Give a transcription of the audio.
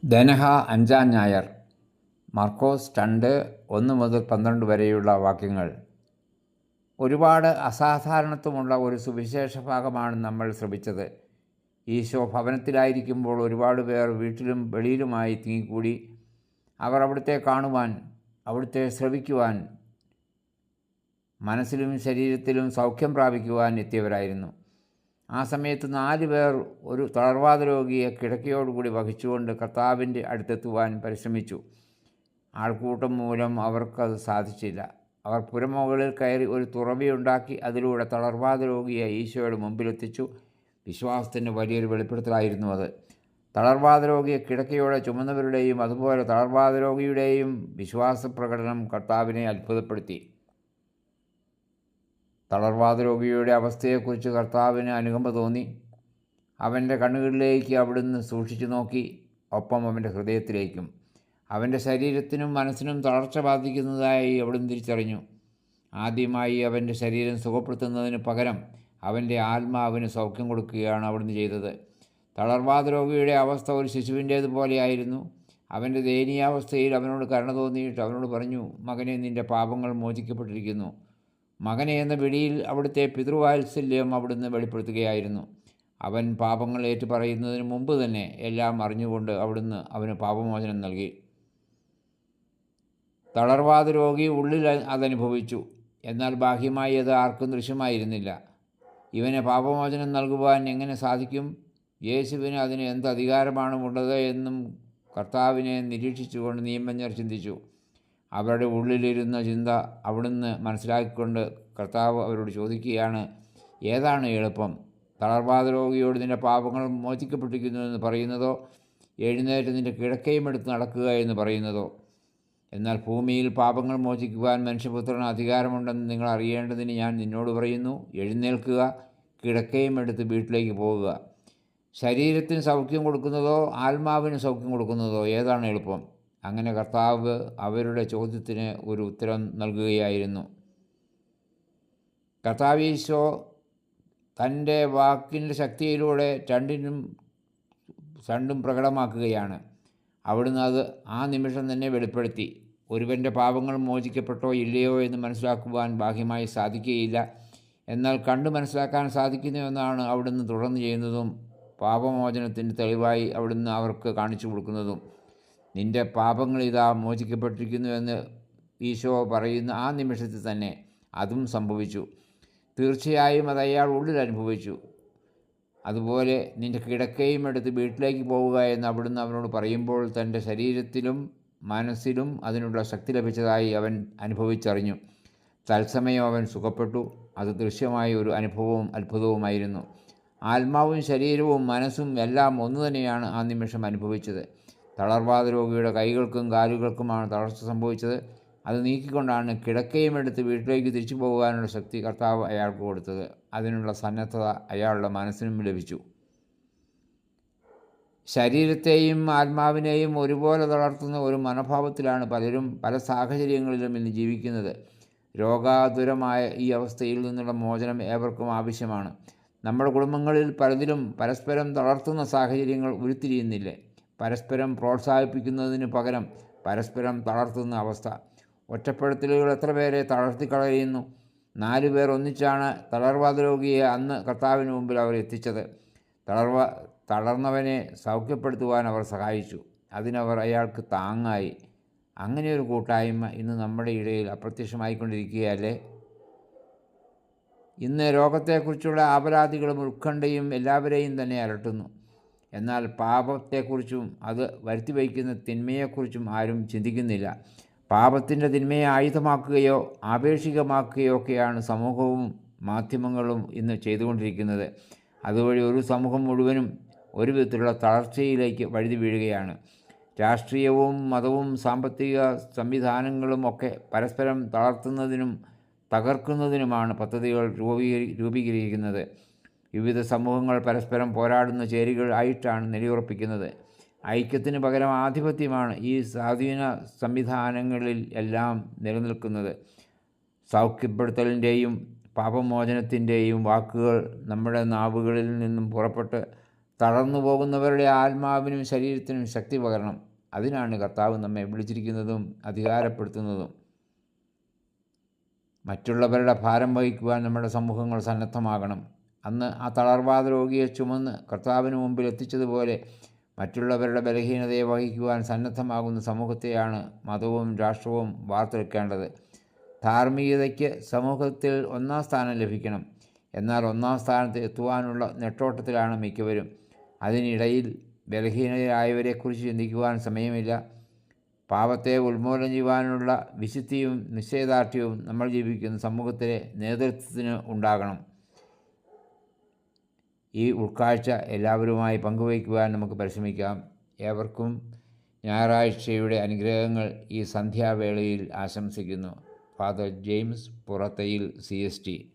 ധനഹ അഞ്ചാം ഞായർ. മർക്കോസ് 2:1-12 വരെയുള്ള വാക്യങ്ങൾ. ഒരുപാട് അസാധാരണത്വമുള്ള ഒരു സുവിശേഷ ഭാഗമാണ് നമ്മൾ ശ്രമിച്ചത്. ഈശോ ഭവനത്തിലായിരിക്കുമ്പോൾ ഒരുപാട് പേർ വീട്ടിലും വെളിയിലുമായി തിങ്ങിക്കൂടി. അവർ അവിടുത്തെ കാണുവാൻ, അവിടുത്തെ ശ്രവിക്കുവാൻ, മനസ്സിലും ശരീരത്തിലും സൗഖ്യം പ്രാപിക്കുവാൻ എത്തിയവരായിരുന്നു. ആ സമയത്ത് 4 പേർ ഒരു തളർവാദ രോഗിയെ കിടക്കയോടുകൂടി വഹിച്ചുകൊണ്ട് കർത്താവിൻ്റെ അടുത്തെത്തുവാൻ പരിശ്രമിച്ചു. ആൾക്കൂട്ടം മൂലം അവർക്കത് സാധിച്ചില്ല. അവർ പുരമുകളിൽ കയറി ഒരു തുറവിയുണ്ടാക്കി അതിലൂടെ തളർവാദ രോഗിയെ ഈശോയുടെ മുമ്പിലെത്തിച്ചു. വിശ്വാസത്തിൻ്റെ വലിയൊരു വെളിപ്പെടുത്തലായിരുന്നു അത്. തളർവാദ രോഗിയെ കിടക്കയോടെ ചുമന്നവരുടെയും അതുപോലെ തളർവാദ രോഗിയുടെയും വിശ്വാസപ്രകടനം കർത്താവിനെ അത്ഭുതപ്പെടുത്തി. തളർവാദ രോഗിയുടെ അവസ്ഥയെക്കുറിച്ച് കർത്താവിന് അനുകമ്പ തോന്നി. അവൻ്റെ കണ്ണുകളിലേക്ക് അവിടുന്ന് സൂക്ഷിച്ചു നോക്കി, ഒപ്പം അവൻ്റെ ഹൃദയത്തിലേക്കും. അവൻ്റെ ശരീരത്തിനും മനസ്സിനും തളർച്ച ബാധിക്കുന്നതായി അവിടുന്ന് തിരിച്ചറിഞ്ഞു. ആദ്യമായി അവൻ്റെ ശരീരം സുഖപ്പെടുത്തുന്നതിന് പകരം അവൻ്റെ ആത്മാവിന് സൗഖ്യം കൊടുക്കുകയാണ് അവിടുന്ന് ചെയ്തത്. തളർവാദ രോഗിയുടെ അവസ്ഥ ഒരു ശിശുവിൻ്റേതുപോലെയായിരുന്നു. അവൻ്റെ ദയനീയാവസ്ഥയിൽ അവനോട് കരുണ തോന്നിയിട്ട് അവനോട് പറഞ്ഞു, മകനെ, നിൻ്റെ പാപങ്ങൾ മോചിക്കപ്പെട്ടിരിക്കുന്നു. മകനെ എന്ന വിളിയിൽ അവിടുത്തെ പിതൃവാത്സല്യം അവിടുന്ന് വെളിപ്പെടുത്തുകയായിരുന്നു. അവൻ പാപങ്ങൾ ഏറ്റുപറയുന്നതിന് മുമ്പ് തന്നെ എല്ലാം അറിഞ്ഞുകൊണ്ട് അവിടുന്ന് അവന് പാപമോചനം നൽകി. തളർവാദ രോഗി ഉള്ളിൽ അതനുഭവിച്ചു, എന്നാൽ ബാഹ്യമായി അത് ആർക്കും ദൃശ്യമായിരുന്നില്ല. ഇവന് പാപമോചനം നൽകുവാൻ എങ്ങനെ സാധിക്കും? യേശുവിന് അതിന് എന്ത് അധികാരമാണ് ഉള്ളത് എന്നും കർത്താവിനെ നിരീക്ഷിച്ചുകൊണ്ട് നിയമജ്ഞർ ചിന്തിച്ചു. അവരുടെ ഉള്ളിലിരുന്ന ചിന്ത അവിടുന്ന് മനസ്സിലാക്കിക്കൊണ്ട് കർത്താവ് അവരോട് ചോദിക്കുകയാണ്, ഏതാണ് എളുപ്പം? തളർവാദ രോഗിയോട് നിൻ്റെ പാപങ്ങൾ മോചിക്കപ്പെട്ടിരിക്കുന്നു എന്ന് പറയുന്നതോ, എഴുന്നേറ്റ് നിൻ്റെ കിടക്കയും എടുത്ത് നടക്കുക എന്ന് പറയുന്നതോ? എന്നാൽ ഭൂമിയിൽ പാപങ്ങൾ മോചിക്കുവാൻ മനുഷ്യപുത്രന് അധികാരമുണ്ടെന്ന് നിങ്ങൾ അറിയേണ്ടതിന് ഞാൻ നിന്നോട് പറയുന്നു, എഴുന്നേൽക്കുക, കിടക്കയും എടുത്ത് വീട്ടിലേക്ക് പോകുക. ശരീരത്തിന് സൗഖ്യം കൊടുക്കുന്നതോ ആത്മാവിന് സൗഖ്യം കൊടുക്കുന്നതോ ഏതാണ് എളുപ്പം? അങ്ങനെ കർത്താവ് അവരുടെ ചോദ്യത്തിന് ഒരു ഉത്തരം നൽകുകയായിരുന്നു. കർത്താവ് ഈശോ തൻ്റെ വാക്കിൻ്റെ ശക്തിയിലൂടെ രണ്ടും പ്രകടമാക്കുകയാണ്. അവിടുന്ന് അത് ആ നിമിഷം തന്നെ വെളിപ്പെടുത്തി. ഒരുവൻ്റെ പാപങ്ങൾ മോചിക്കപ്പെട്ടോ ഇല്ലയോ എന്ന് മനസ്സിലാക്കുവാൻ ബാഹ്യമായി സാധിക്കുകയില്ല, എന്നാൽ കണ്ടു മനസ്സിലാക്കാൻ സാധിക്കുന്നുവെന്നാണ് അവിടുന്ന് തുടർന്ന് ചെയ്യുന്നതും പാപമോചനത്തിൻ്റെ തെളിവായി അവിടുന്ന് അവർക്ക് കാണിച്ചു കൊടുക്കുന്നതും. നിൻ്റെ പാപങ്ങൾ ഇതാ മോചിക്കപ്പെട്ടിരിക്കുന്നുവെന്ന് ഈശോ പറയുന്ന ആ നിമിഷത്തിൽ തന്നെ അതും സംഭവിച്ചു. തീർച്ചയായും അത് അയാൾ ഉള്ളിൽ അനുഭവിച്ചു. അതുപോലെ നിൻ്റെ കിടക്കയും എടുത്ത് വീട്ടിലേക്ക് പോവുക എന്ന് അവിടുന്ന് അവനോട് പറയുമ്പോൾ തൻ്റെ ശരീരത്തിലും മനസ്സിലും അതിനുള്ള ശക്തി ലഭിച്ചതായി അവൻ അനുഭവിച്ചറിഞ്ഞു. തത്സമയം അവൻ സുഖപ്പെട്ടു. അത് ദൃശ്യമായ ഒരു അനുഭവവും അത്ഭുതവുമായിരുന്നു. ആത്മാവും ശരീരവും മനസ്സും എല്ലാം ഒന്നു തന്നെയാണ് ആ നിമിഷം അനുഭവിച്ചത്. തളർവാദ രോഗിയുടെ കൈകൾക്കും കാലുകൾക്കുമാണ് തളർച്ച സംഭവിച്ചത്. അത് നീക്കിക്കൊണ്ടാണ് കിടക്കയും എടുത്ത് വീട്ടിലേക്ക് തിരിച്ചു പോകാനുള്ള ശക്തി കർത്താവ് അയാൾക്ക് കൊടുത്തത്. അതിനുള്ള സന്നദ്ധത അയാളുടെ മനസ്സിനും ലഭിച്ചു. ശരീരത്തെയും ആത്മാവിനെയും ഒരുപോലെ തളർത്തുന്ന ഒരു മനോഭാവത്തിലാണ് പലരും പല സാഹചര്യങ്ങളിലും ഇന്ന് ജീവിക്കുന്നത്. രോഗാതുരമായ ഈ അവസ്ഥയിൽ നിന്നുള്ള മോചനം ഏവർക്കും ആവശ്യമാണ്. നമ്മുടെ കുടുംബങ്ങളിൽ പലതിലും പരസ്പരം തളർത്തുന്ന സാഹചര്യങ്ങൾ ഉരുത്തിരിയുന്നില്ലേ? പരസ്പരം പ്രോത്സാഹിപ്പിക്കുന്നതിന് പകരം പരസ്പരം തളർത്തുന്ന അവസ്ഥ. ഒറ്റപ്പെടുത്തലുകൾ എത്ര പേരെ തളർത്തിക്കളയുന്നു. 4 പേർ ഒന്നിച്ചാണ് തളർവാദ രോഗിയെ അന്ന് കർത്താവിന് മുമ്പിൽ അവർ എത്തിച്ചത്. തളർന്നവനെ സൗഖ്യപ്പെടുത്തുവാൻ അവർ സഹായിച്ചു. അതിനവർ അയാൾക്ക് താങ്ങായി. അങ്ങനെയൊരു കൂട്ടായ്മ ഇന്ന് നമ്മുടെ ഇടയിൽ അപ്രത്യക്ഷമായിക്കൊണ്ടിരിക്കുകയല്ലേ? ഇന്ന് രോഗത്തെക്കുറിച്ചുള്ള ആപരാധികളും ഉത്കണ്ഠയും എല്ലാവരെയും തന്നെ അലട്ടുന്നു. എന്നാൽ പാപത്തെക്കുറിച്ചും അത് വരുത്തിവയ്ക്കുന്ന തിന്മയെക്കുറിച്ചും ആരും ചിന്തിക്കുന്നില്ല. പാപത്തിൻ്റെ തിന്മയെ ആയുധമാക്കുകയോ ആപേക്ഷികമാക്കുകയോ ഒക്കെയാണ് സമൂഹവും മാധ്യമങ്ങളും ഇന്ന് ചെയ്തുകൊണ്ടിരിക്കുന്നത്. അതുവഴി ഒരു സമൂഹം മുഴുവനും ഒരു വിധത്തിലുള്ള തളർച്ചയിലേക്ക് വഴുതി വീഴുകയാണ്. രാഷ്ട്രീയവും മതവും സാമ്പത്തിക സംവിധാനങ്ങളും ഒക്കെ പരസ്പരം തളർത്തുന്നതിനും തകർക്കുന്നതിനുമാണ് പദ്ധതികൾ രൂപീകരിക്കുന്നത്. വിവിധ സമൂഹങ്ങൾ പരസ്പരം പോരാടുന്ന ചേരികൾ ആയിട്ടാണ് നിലയുറപ്പിക്കുന്നത്. ഐക്യത്തിന് പകരം ആധിപത്യമാണ് ഈ സ്വാധീന സംവിധാനങ്ങളിൽ എല്ലാം നിലനിൽക്കുന്നത്. സൗഖ്യപ്പെടുത്തലിൻ്റെയും പാപമോചനത്തിൻ്റെയും വാക്കുകൾ നമ്മുടെ നാവുകളിൽ നിന്നും പുറപ്പെട്ട് തളർന്നു പോകുന്നവരുടെ ആത്മാവിനും ശരീരത്തിനും ശക്തി പകരണം. അതിനാണ് കർത്താവ് നമ്മെ വിളിച്ചിരിക്കുന്നതും അധികാരപ്പെടുത്തുന്നതും. മറ്റുള്ളവരുടെ ഭാരം വഹിക്കുവാൻ നമ്മുടെ സമൂഹങ്ങൾ സന്നദ്ധമാകണം. അന്ന് ആ തളർവാദ രോഗിയെ ചുമന്ന് കർത്താവിന് മുമ്പിൽ എത്തിച്ചതുപോലെ മറ്റുള്ളവരുടെ ബലഹീനതയെ വഹിക്കുവാൻ സന്നദ്ധമാകുന്ന സമൂഹത്തെയാണ് മതവും രാഷ്ട്രവും വാർത്തെടുക്കേണ്ടത്. ധാർമ്മികതയ്ക്ക് സമൂഹത്തിൽ ഒന്നാം സ്ഥാനം ലഭിക്കണം. എന്നാൽ ഒന്നാം സ്ഥാനത്ത് എത്തുവാനുള്ള നെട്ടോട്ടത്തിലാണ് മിക്കവരും. അതിനിടയിൽ ബലഹീനരായവരെക്കുറിച്ച് ചിന്തിക്കുവാൻ സമയമില്ല. പാപത്തെ ഉന്മൂലനം ചെയ്യുവാനുള്ള വിശുദ്ധിയും നിശ്ചയദാർഢ്യവും നമ്മൾ ജീവിക്കുന്ന സമൂഹത്തിലെ നേതൃത്വത്തിന് ഉണ്ടാകണം. ഈ ഉൾക്കാഴ്ച എല്ലാവരുമായി പങ്കുവയ്ക്കുവാൻ നമുക്ക് പരിശ്രമിക്കാം. ഏവർക്കും ഞായറാഴ്ചയുടെ അനുഗ്രഹങ്ങൾ ഈ സന്ധ്യാവേളയിൽ ആശംസിക്കുന്നു. Father James Purathayil CST.